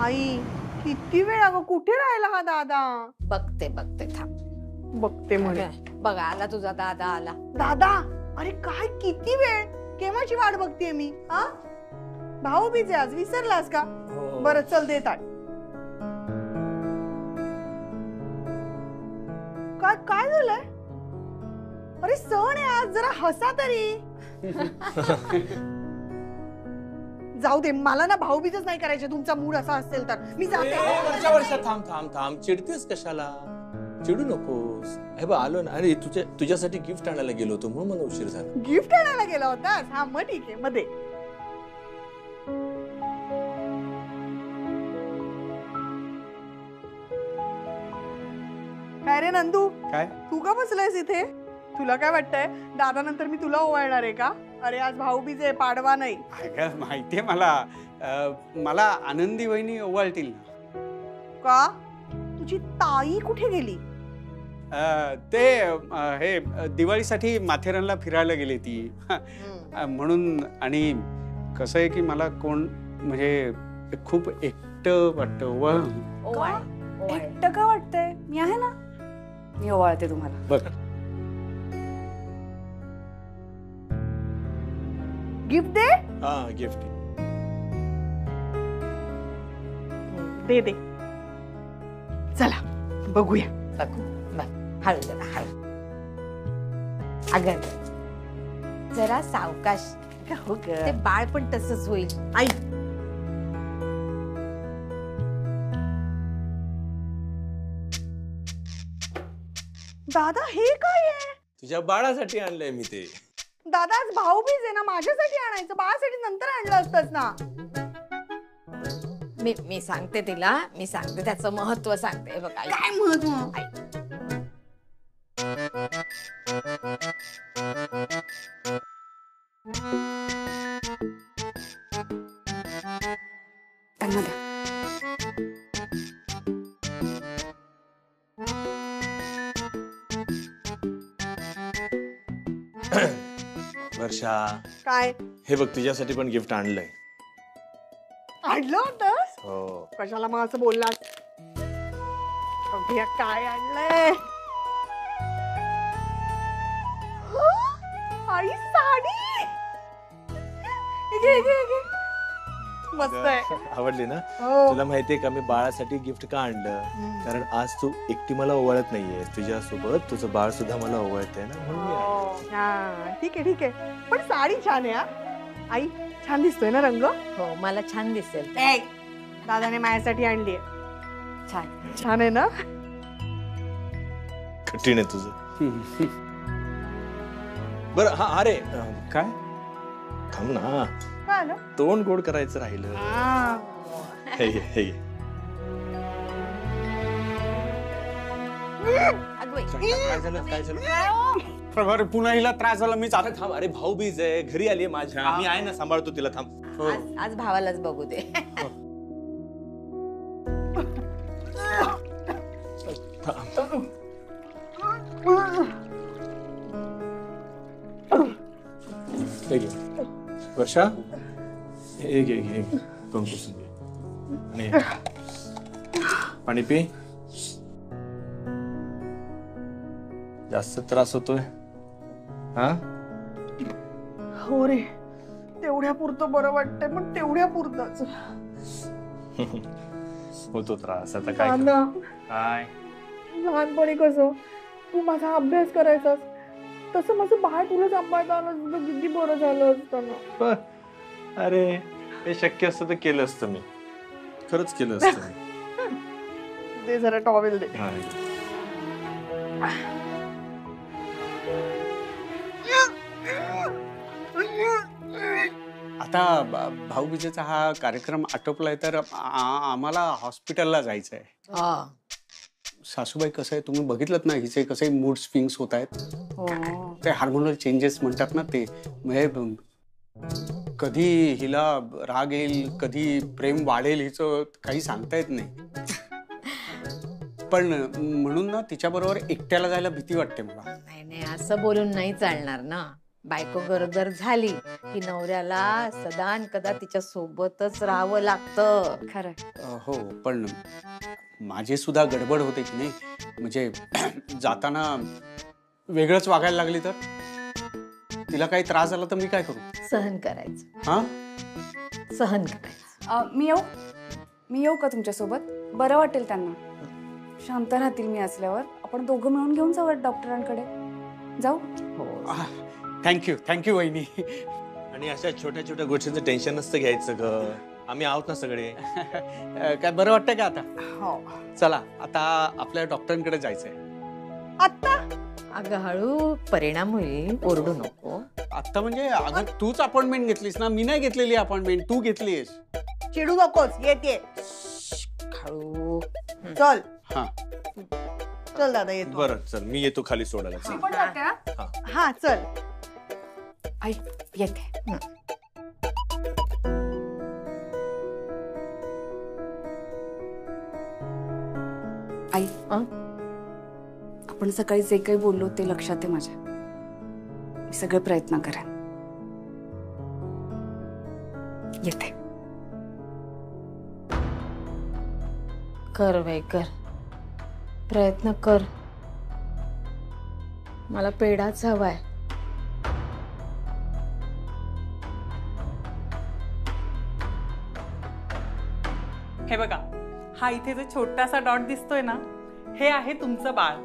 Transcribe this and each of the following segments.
आई किती वेळ अगं कुठे राहिला हा दादा? बघते बघते थांब. बघते म्हणे. बघा आला तुझा दादा आला. दादा अरे काय किती वेळ केव्हाची वाट बघतेय मी. हा भाऊबीज आज विसरलास का? बरं चल दे ताट. काय काय झालंय? अरे सण आहे आज जरा हसा तरी. जाऊ दे मला ना भाऊबीजच नाही करायचे तुमचा मूड असा असेल तर मी जाते. वर्षा थांब थांब थांब चिडतेस कशाला? चिडू नकोस. हे बघ आलो ना. अरे तुझ्यासाठी गिफ्ट आणायला गेलो होतो म्हणून मला उशीर झाला. गिफ्ट आणायला गेला होतास? हा मग ठीक आहे मध्ये. काय रे नंदू काय तू का बसलायस इथे? तुला काय वाटतंय दादा नंतर मी तुला ओवाळणार आहे का? अरे आज भाऊबीज आहे पाडवा नाही. अगं माहितीये मला आनंदी वहिनी ओवाळतील ना. का तुझी ताई कुठे गेली? ते हे दिवाळीसाठी माथेरानला फिरायला गेली ती म्हणून. आणि कसं आहे की मला कोण म्हणजे खूप एकटं वाटतं. एकटं का वाटतंय? मी आहे ना, मी ओवाळते तुम्हाला. बघ गिफ्ट दे. हा गिफ्ट दे दे. चला बघूया. बघू बघ हळू जरा हळू. अगं जरा सावकाश. हो ग ते बाळ पण तसंच होईल. आई दादा हे काय आहे? तुझ्या बाळासाठी आणलंय मी ते. दादा आज भाऊबीज आहे ना, माझ्यासाठी आणायचं. बाळासाठी नंतर आणलं असतंस ना. मी सांगते तिला. मी सांगते त्याचं महत्व सांगते. बघ आई. काय महत्व? त्यांना द्या. वर्षा काय हे बघ तुझ्यासाठी पण गिफ्ट आणलंय. आणलं होतंस? हो. कशाला मग असं बोललास? बघूया काय आणलंय. आई साडी. घे, घे, घे. मस्त आहे. आवडली ना? हो. तुला माहितीये का मी बाळासाठी गिफ्ट का आणलं? कारण आज तू एकटी मला ओवाळत नाहीये, तुझ्यासोबत तुझं बाळ सुद्धा मला ओवाळतंय ना म्हणून मी आणलं. हा ठीक आहे ठीक आहे. पण साडी छान आहे हा. आई छान दिसतोय ना रंग? हो मला छान दिसेल. दादाने माझ्यासाठी आणली आहे. छान. छान आहे ना? कठीण आहे तुझं. बरं हा अरे काय थांब ना. काय आलं? तोंड गोड करायचं राहिलं. हे घे, हे घे. अगं बाई. काय झालं काय झालं? प्रभार पुन्हा हिला त्रास झाला. मी अरे थांब. अरे भाऊबीज आहे घरी आली माझ्या. मी आहे ना सांभाळतो तिला. थांब. आज भावालाच बघू दे. हे घे. वर्षा हे घे घे तोंड पुसून घे. आणि पाणी पी. जास्त त्रास होतोय हा? हो रे तेवढ्या पुरतं बरं वाटतंय पण तेवढ्या पुरतच. होतो त्रास. आता काय दादा काय लहानपणी कसं तू माझा अभ्यास करायचास तसं माझं बाळ तुला सांभाळता आलं असतं किती बरं झालं असतं ना. अरे हे शक्य असतं तर केलं असतं मी. खरंच केलं असतं. ते जरा टॉवेल दे. हा. आता भाऊबीजेचा हा कार्यक्रम आटोपलाय तर आम्हाला हॉस्पिटलला जायचंय. हा. सासूबाई कसं आहे तुम्ही बघितलं ना हिचे कसे मूड स्विंग्स होत आहेत. हो. ते हार्मोनल चेंजेस म्हणतात ना ते. म्हणजे कधी हिला राग येईल कधी प्रेम वाढेल हिचं काही सांगता येत नाही. पण म्हणून ना तिच्याबरोबर एकट्याला जायला भीती वाटते मला. नाही नाही असं बोलून नाही चालणार ना. बायको गरोदर झाली की नवऱ्याला सदान कदा तिच्या सोबतच राहावं लागतं. खरंय. हो पण माझी सुद्धा गडबड होते की नाही, म्हणजे जाताना वेगळंच वागायला लागली तर तिला काही त्रास झाला तर मी काय करू? सहन करायचं, हा सहन करायचं. मी येऊ का तुमच्यासोबत? बरं वाटेल त्यांना, शांत राहतील मी असल्यावर. आपण दोघं मिळून घेऊन जाऊ डॉक्टरांकडे. जाऊ. हो. थँक्यू वहिनी. आणि अशा छोट्या छोट्या गोष्टींचं टेन्शन नसतं घ्यायचं ग, आम्ही आहोत ना सगळे. काय बरं वाटतं का आता? हो. चला आता आपल्या डॉक्टरांकडे जायचंय. आत्ता अगं हळू, परिणाम होईल, ओरडू नको. आता म्हणजे अगं तूच अपॉइंटमेंट घेतलीस ना, मी नाही घेतलेली अपॉइंटमेंट, तू घेतलीस. चिडू नकोस, येते. हळू. चल हा चल दादा येतो. बरं चल, मी येतो खाली सोडायला. चल. पण जाते हा? हा चल. आई येते. आई आपण सकाळी जे काही बोललो ते लक्षात आहे माझ्या. मी सगळे प्रयत्न करेन. येते. कर बाई कर, प्रयत्न कर. मला पेढाच हवाय. हे बघा, हा इथे जो छोटासा डॉट दिसतोय ना, हे आहे तुमचं बाळ.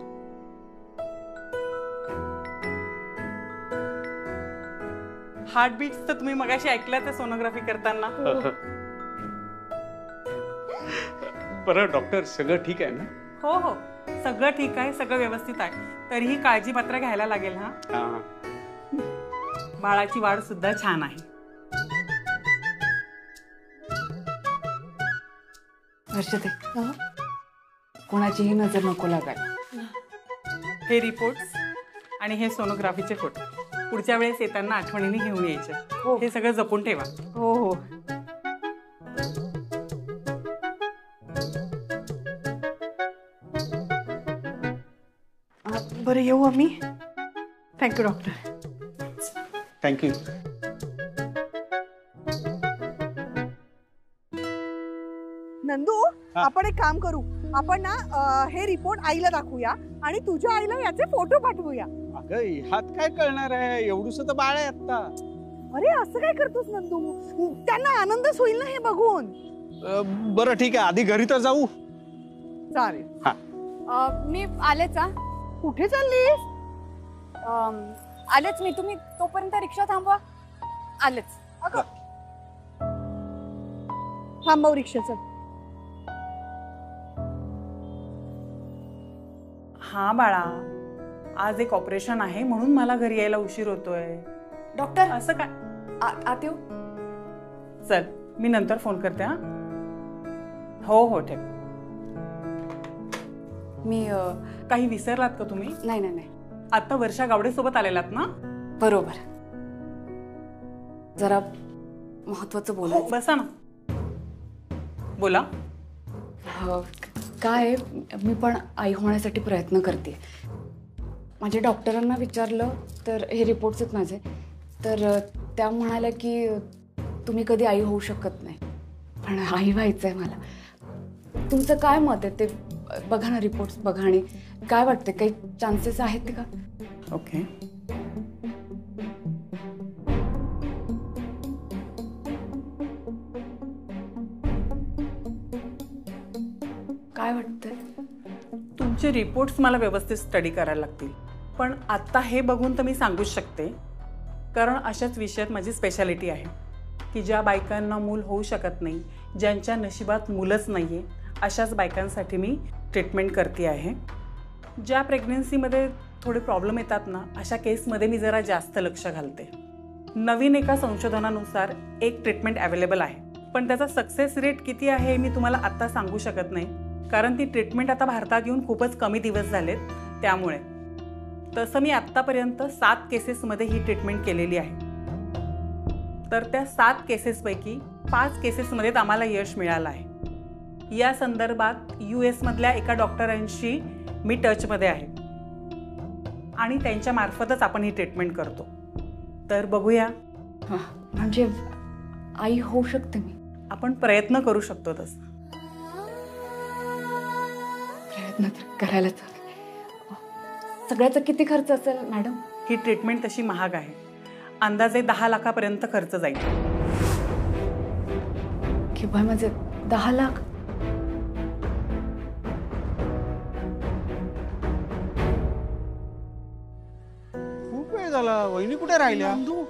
हार्टबीट्स तर तुम्ही मगाशी ऐकलं ते सोनोग्राफी करताना. बरं डॉक्टर, सगळं ठीक आहे ना? हो हो, सगळं ठीक आहे, सगळं व्यवस्थित आहे. तरीही काळजी मात्र घ्यायला लागेल. हा, हा. बाळाची वाढ सुद्धा छान आहे. हर्षदे, कोणाचीही नजर नको लागायला. हे रिपोर्ट्स आणि हे सोनोग्राफीचे फोटो पुढच्या वेळेस येताना आठवणीने घेऊन यायचे. हे सगळं जपून ठेवा. हो हो. बरं येऊ आम्ही. Thank you doctor. थँक्यू. नंदू, आपण एक काम करू. आपण ना हे रिपोर्ट आईला दाखवूया आणि तुझ्या आईला याचे फोटो पाठवूया. अगं ह्यात काय कळणार आहे, एवढूस तर बाळ आहे आता. अरे असं काय करतोस नंदू? त्यांना आनंदच होईल ना हे बघून. बरं ठीक आहे, आधी घरी तर जाऊ. चालेल. मी आलेच. हा, कुठे चाललीस? आलेच मी. तुम्ही तोपर्यंत रिक्षा थांबवा. आलेच. थांबव रिक्षाचं. हा बाळा, आज एक ऑपरेशन आहे म्हणून मला घरी यायला उशीर होतोय. डॉक्टर असं काय? आत येऊ? चल, मी नंतर फोन करते. हा, हो हो ठेव. मी काही विसरलात का तुम्ही? नाही नाही नाही, आता वर्षा गावडे सोबत आलेलात ना? बरोबर. जरा महत्वाचं बोलायचं. बसा ना, बोला. काय मी पण आई होण्यासाठी प्रयत्न करते. माझ्या डॉक्टरांना विचारलं तर हे रिपोर्ट्स आहेत माझे, तर त्या म्हणाल्या की तुम्ही कधी आई होऊ शकत नाही, पण आई व्हायचं आहे मला. तुमचं काय मत आहे ते बघा ना, रिपोर्ट्स बघा आणि काय वाटते, काही चान्सेस आहेत का? ओके. काय वाटतंय? तुमचे रिपोर्ट्स मला व्यवस्थित स्टडी करायला लागतील, पण आत्ता हे बघून तर मी सांगूच शकते, कारण अशाच विषयात माझी स्पेशालिटी आहे की ज्या बायकांना मूल होऊ शकत नाही, ज्यांच्या नशिबात मुलंच नाही आहे, अशाच बायकांसाठी मी ट्रीटमेंट करते आहे. ज्या प्रेग्नन्सीमध्ये थोडे प्रॉब्लेम येतात ना, अशा केसमध्ये मी जरा जास्त लक्ष घालते. नवीन एका संशोधनानुसार एक ट्रीटमेंट अवेलेबल आहे, पण त्याचा सक्सेस रेट किती आहे हे मी तुम्हाला आत्ता सांगू शकत नाही, कारण ती ट्रीटमेंट आता भारतात येऊन खूपच कमी दिवस झालेत. त्यामुळे तसं मी आत्तापर्यंत 7 केसेसमध्ये ही ट्रीटमेंट केलेली आहे. तर त्या 7 केसेसपैकी 5 केसेसमध्ये आम्हाला यश मिळालं आहे. या संदर्भात US मधल्या एका डॉक्टरांशी मी टचमध्ये आहे आणि त्यांच्या मार्फतच आपण ही ट्रीटमेंट करतो. तर बघूया. हां, म्हणजे आई होऊ शकते मी? आपण प्रयत्न करू शकतो तसं. प्रयत्न तर करायलाच हवे. सगळ्याचा किती खर्च असेल मॅडम? ही ट्रीटमेंट तशी महाग आहे. अंदाजे 10 लाखापर्यंत खर्च जाईल. किंवा म्हणजे 10 लाख? खूप वेळ झाला. वहिनी कुठे राहिल्या? नंदू,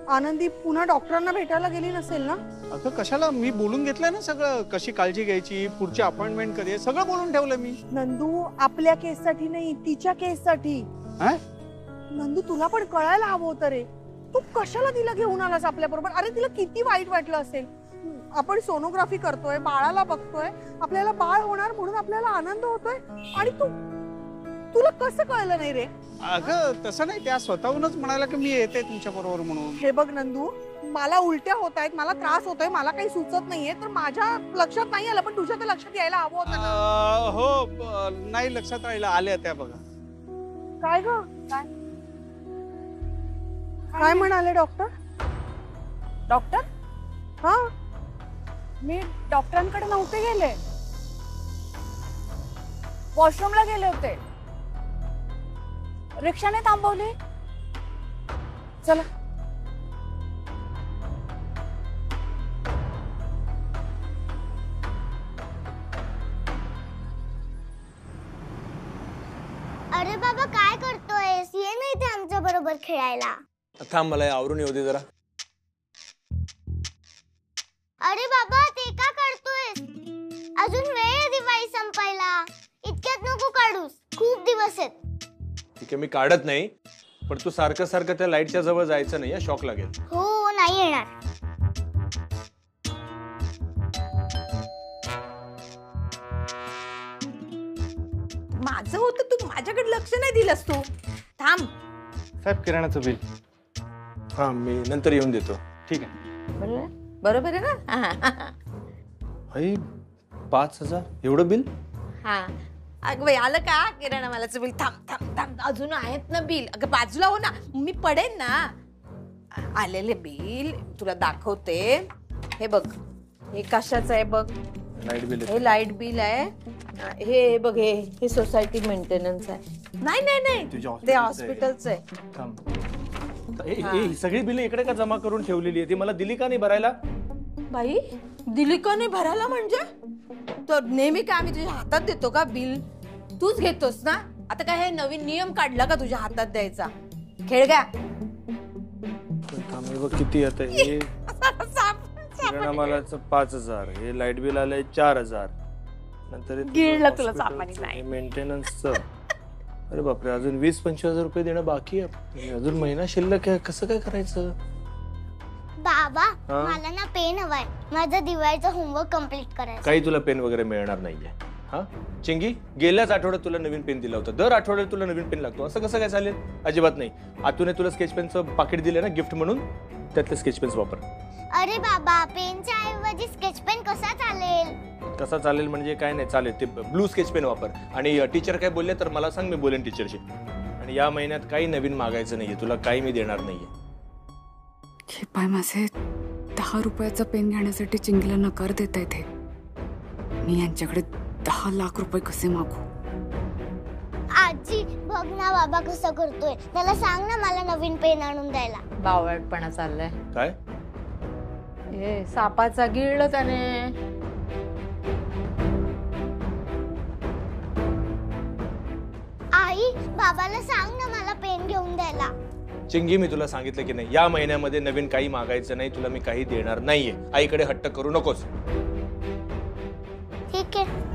आनंदी पुन्हा डॉक्टरांना भेटायला गेली नसेल ना? अगं कशाला, मी बोलून घेतलंय ना सगळं. कशी काळजी घ्यायची, पुढची अपॉइंटमेंट कधी आहे, सगळं बोलून ठेवलं मी. नंदू, आपल्या केससाठी नाही, तिच्या केससाठी. हा? नंदू, तुला पण कळायला हवं होतं रे. तू कशाला तिला घेऊन आलास आपल्या बरोबर? अरे तिला किती वाईट वाटलं असेल. आपण सोनोग्राफी करतोय, बाळाला बघतोय, आपल्याला बाळ होणार म्हणून आपल्याला आनंद होतोय, आणि तुला कसं कळलं नाही रे? अगं तसं नाही, त्या स्वतःहूनच म्हणाला की मी येते तुमच्या बरोबर म्हणून. हे बघ नंदू, मला उलट्या होत आहेत, मला त्रास होतोय, मला काही सुचत नाहीये, तर माझ्या लक्षात नाही आलं, पण तुझ्या तर लक्षात यायला हवं होतं ना. हो, नाही लक्षात राहिलं. आल्या त्या बघा. काय ग? काय म्हणाले डॉक्टर? डॉक्टर? हा, मी डॉक्टरांकडे नव्हते गेले, वॉशरूमला गेले होते. रिक्षाने थांबवली. चला. अरे बाबा काय करतोयस? ये नाही ते आमच्या बरोबर खेळायला. थांब, मला आवरून येऊ दे जरा. अरे बाबा ते का करतोयस? अजून वेळ आहे दिवाळी संपायला. इतक्यात नको काढूस, खूप दिवस आहेत. ठीक आहे, मी काढत नाही, पण तू सारखं सारखं त्या लाईटच्या जवळ जायचं नाही, शॉक लागेल. हो, नाही येणार. माझं होतं, तू माझ्याकडे लक्ष नाही दिलंस. तू थांब. साहेब, किराणाचं बिल. हा, मी नंतर येऊन देतो. ठीक आहे. बरोबर आहे ना? आई, 5,000 एवढं बिल? हा, अगं बाई, आलं का किराणा मालाचं बिल? थांब थांब थांब, अजून आहेत ना बिल. अगं बाजूला हो ना, मी पडेन ना. आलेले बिल तुला दाखवते. हे बघ, हे कशाचं आहे बघ. Light bill. हे लाईट बिल आहे. हे बघ, हे सोसायटी मेंटेनन्स आहे. नाही नाही नाही, ते हॉस्पिटलचं आहे. थांब, ही सगळी बिल इकडे का जमा करून ठेवलेली आहे? ती मला दिली का नाही भरायला? बाई, दिली का नाही भरायला? म्हणजे तर नेहमी काय आम्ही तुझ्या हातात देतो का बिल? तूच घेतोस ना. आता काय हे नवीन नियम काढला का तुझ्या हातात द्यायचा? खेळगा. थांब, बघ किती आता. हे किराणा मालाचं 5,000, हे लाईट बिल आलंय 4,000, नंतर गिळलं तुला सामानी नाही. मेंटेनन्सचं. अरे बापरे, अजून 20-25,000 रुपये देणं बाकी आहे. अजून महिना शिल्लक आहे. कसं काय करायचं? बाबा, हा? मला ना पेन हवाय. माझं दिवाळीचं होमवर्क कम्प्लीट करायचं. काही तुला पेन वगैरे मिळणार नाहीये. हा चिंगी, गेल्याच आठवड्यात तुला नवीन पेन दिला होता. दर आठवड्यात तुला नवीन पेन लागतो. असं कसं काय चालेल? अजिबात नाही. आतून तुला स्केच पेनचं पाकिट दिलं ना गिफ्ट म्हणून, त्यातले स्केच पेन्स वापर. अरे बाबा, पेनच्या ऐवजी स्केच पेन कसा चालेल? कसा चालेल म्हणजे काय नाही चालेल. ते ब्लू स्केच पेन वापर. आणि टीचर काय बोलले तर मला सांग, मी बोलेन टीचरशी. आणि या महिन्यात काही नवीन मागायचं नाहीये तुला, काही मी देणार नाहीये. हे पाय, माझे 10 रुपयाचा पेन घेण्यासाठी चिंगीला नकार देता येते. मी यांच्याकडे 10 लाख रुपये कसे मागू? आजी बघ ना बाबा कसं करतोय. त्याला सांग ना मला नवीन पेन आणून द्यायला. बावळटपणा चाललाय. काय? हे सापाचा गिळलं त्याने. आई, बाबाला सांग ना मला पेन घेऊन द्यायला. चिंगी, मी तुला सांगितलं की नाही, या महिन्यामध्ये नवीन काही मागायचं नाही. तुला मी काही देणार नाहीये. आईकडे हट्ट करू नकोस. ठीक आहे.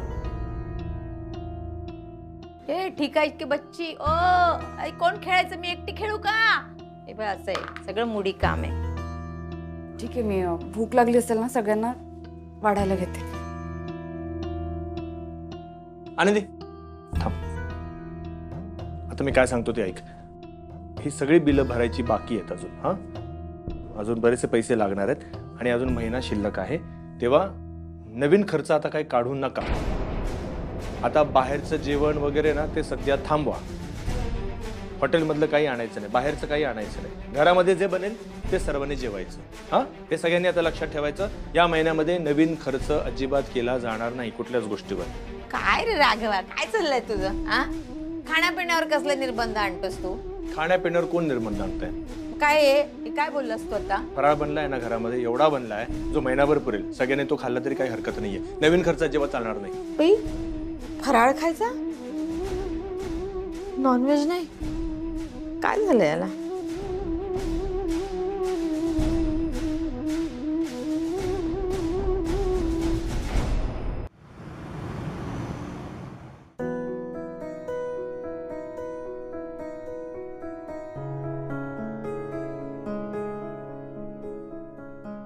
हे ठीक आहे की बच्ची. ओ आई, कोण खेळायचं? मी एकटी खेळू का? हे बघ, असं आहे सगळं मुडी काम आहे. ठीक आहे, मी भूक लागली असेल ना सगळ्यांना वाढायला घेते. आनंदी थांब. आता मी काय सांगतो ते ऐक. ही सगळी बिलं भरायची बाकी आहेत अजून. हा, अजून बरेचसे पैसे लागणार आहेत आणि अजून महिना शिल्लक आहे. तेव्हा नवीन खर्च आता काही काढू नका. आता बाहेरचं जेवण वगैरे ना ते सध्या थांबवा. हॉटेलमधलं काही आणायचं नाही, बाहेरचं काही आणायचं नाही. घरामध्ये जे बनेल ते सर्वांनी जेवायचं. हा, हे सगळ्यांनी आता लक्षात ठेवायचं. या महिन्यामध्ये नवीन खर्च अजिबात केला जाणार नाही कुठल्याच गोष्टीवर. काय रे राघवा, काय चाललंय तुझं? हा, खाण्यापिण्यावर कसले निर्बंध आणतोस तू? खाण्यापिण्यावर कोण निर्बंध आणतंय? काय आहे? हे काय बोललास तू आता? फराळ बनलाय ना घरामध्ये, एवढा बनलाय जो महिनाभर पुरेल. सगळ्यांनी तो खाल्ला तरी काही हरकत नाहीये. नवीन खर्च अजिबात चालणार नाही. बाई, फराळ खायचा? नॉनव्हेज नाही? काय झालं याला?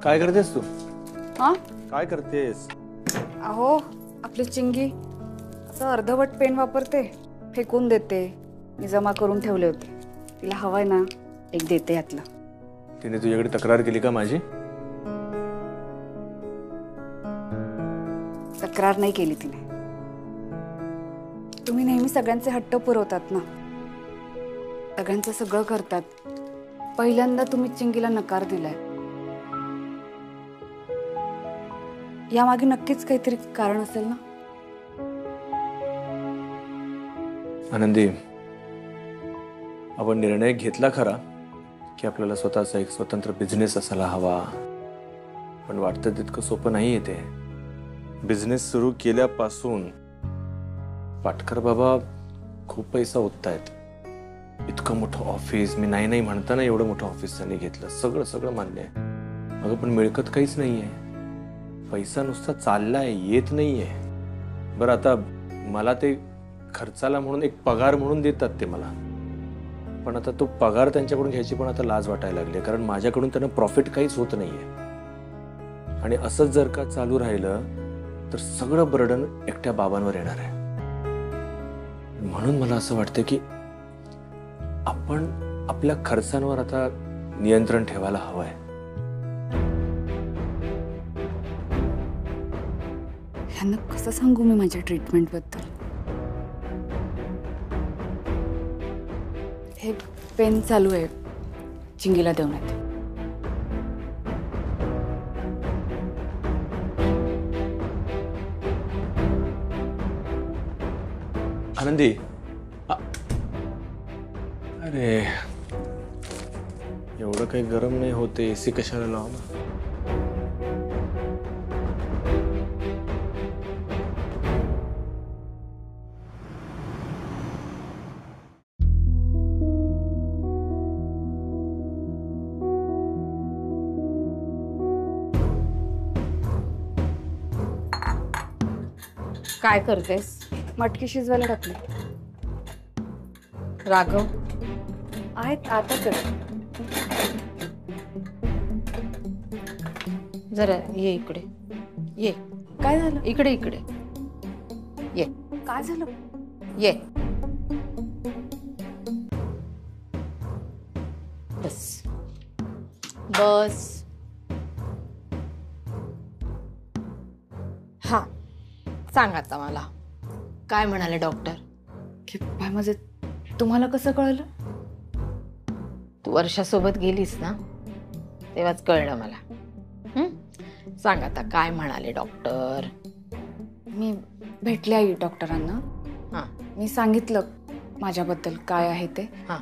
काय करतेस तू? हा काय करतेस? अहो, आपली चिंगी असं अर्धवट पेन वापरते, फेकून देते. मी जमा करून ठेवले होते, तिला हवाय ना एक देते यातलं. तिने तुझ्याकडे तक्रार केली का माझी? तक्रार नाही केली तिने. तुम्ही नेहमी सगळ्यांचे हट्ट पुरवतात ना, सगळ्यांचं सगळं करतात. पहिल्यांदा तुम्ही चिंगीला नकार दिलाय. यामागे नक्कीच काहीतरी कारण असेल ना. आनंदी, आपण निर्णय घेतला खरा की आपल्याला स्वतःचा एक स्वतंत्र बिझनेस असायला हवा, पण वाटतं तितकं सोपं नाही येते. बिझनेस सुरू केल्यापासून पाटकर बाबा खूप पैसा ओततायत. इतकं मोठं ऑफिस, मी नाही नाही म्हणताना एवढं मोठं ऑफिस त्यांनी घेतलं. सगळं सगळं मान्य आहे. अगं पण मिळकत काहीच नाहीये. पैसा नुसता चाललाय, येत नाहीये. बरं, आता मला ते खर्चाला म्हणून एक पगार म्हणून देतात ते मला, पण आता तो पगार त्यांच्याकडून घ्यायची पण आता लाज वाटायला लागली, कारण माझ्याकडून त्यांना प्रॉफिट काहीच होत नाहीये. आणि असंच जर का चालू राहिलं तर सगळं बर्डन एकट्या बाबांवर येणार आहे. म्हणून मला असं वाटतं की आपण आपल्या खर्चांवर आता नियंत्रण ठेवायला हवंय. ह्यांना कसं सांगू मी माझ्या ट्रीटमेंट बद्दल? हे पेन चालू आहे चिंगीला देण्यात. आनंदी, अरे एवढं काही गरम नाही होते, एसी कशाला लावला? काय करतेस? मटकी शिजवायला टाकली. राघव, आहेत आता तर. जरा ये इकडे. ये. काय झालं? इकडे इकडे ये. काय झालं? ये. बस बस. हा, सांग आता मला, काय म्हणाले डॉक्टर? की बाय, माझे तुम्हाला कसं कळलं? तू वर्षासोबत गेलीस ना, तेव्हाच कळलं मला. सांग आता, काय म्हणाले डॉक्टर? मी भेटले आई डॉक्टरांना. हां. मी सांगितलं माझ्याबद्दल काय आहे ते. हां.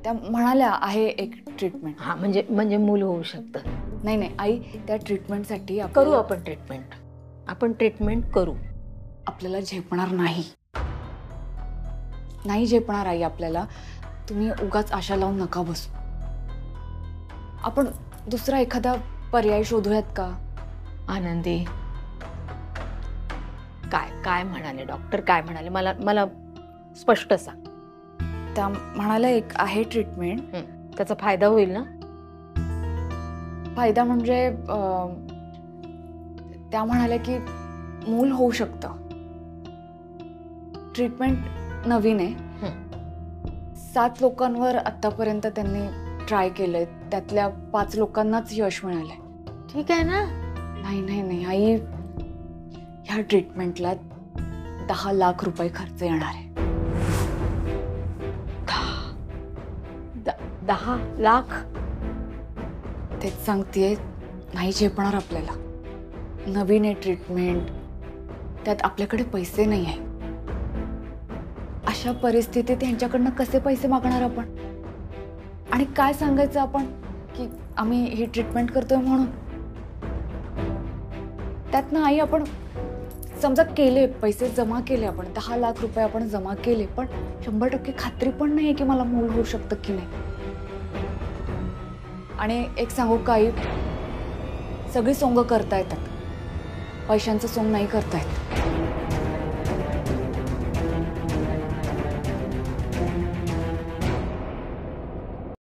त्या म्हणाल्या आहे एक ट्रीटमेंट. हा, म्हणजे मूल होऊ शकतं. नाही नाही आई, त्या ट्रीटमेंटसाठी करू आपण ट्रीटमेंट. आपण ट्रीटमेंट करू. आपल्याला झेपणार नाही. नाही झेपणार आई आपल्याला. तुम्ही उगाच आशा लावून नका बसू. आपण दुसरा एखादा पर्याय शोधूयात का? आनंदी, काय म्हणाले डॉक्टर? काय म्हणाले? मला स्पष्ट सांग. त्या म्हणाल्या एक आहे ट्रीटमेंट. त्याचा फायदा होईल ना? फायदा म्हणजे त्या म्हणाल्या की मूल होऊ शकतं. ट्रीटमेंट नवीन आहे. 7 लोकांवर आतापर्यंत त्यांनी ट्राय केलंय. त्यातल्या 5 लोकांनाच यश मिळालंय. ठीक आहे ना? नाही नाही नाही आई, ह्या ट्रीटमेंटला 10 लाख रुपये खर्च येणार आहे. 10 लाख? तेच सांगतेय, नाही झेपणार आपल्याला. नवीन आहे ट्रीटमेंट, त्यात आपल्याकडे पैसे नाही आहे. अशा परिस्थितीत त्यांच्याकडनं कसे पैसे मागणार आपण? आणि काय सांगायचं आपण की आम्ही ही ट्रीटमेंट करतोय म्हणून? त्यात ना आई, आपण समजा केले, पैसे जमा केले, आपण 10 लाख रुपये आपण जमा केले, पण 100% खात्री पण नाही की मला मूल होऊ शकतं की नाही. आणि एक सांगू का आई, सगळी सोंग करता येतात, पैशांचं सोंग नाही करता येत.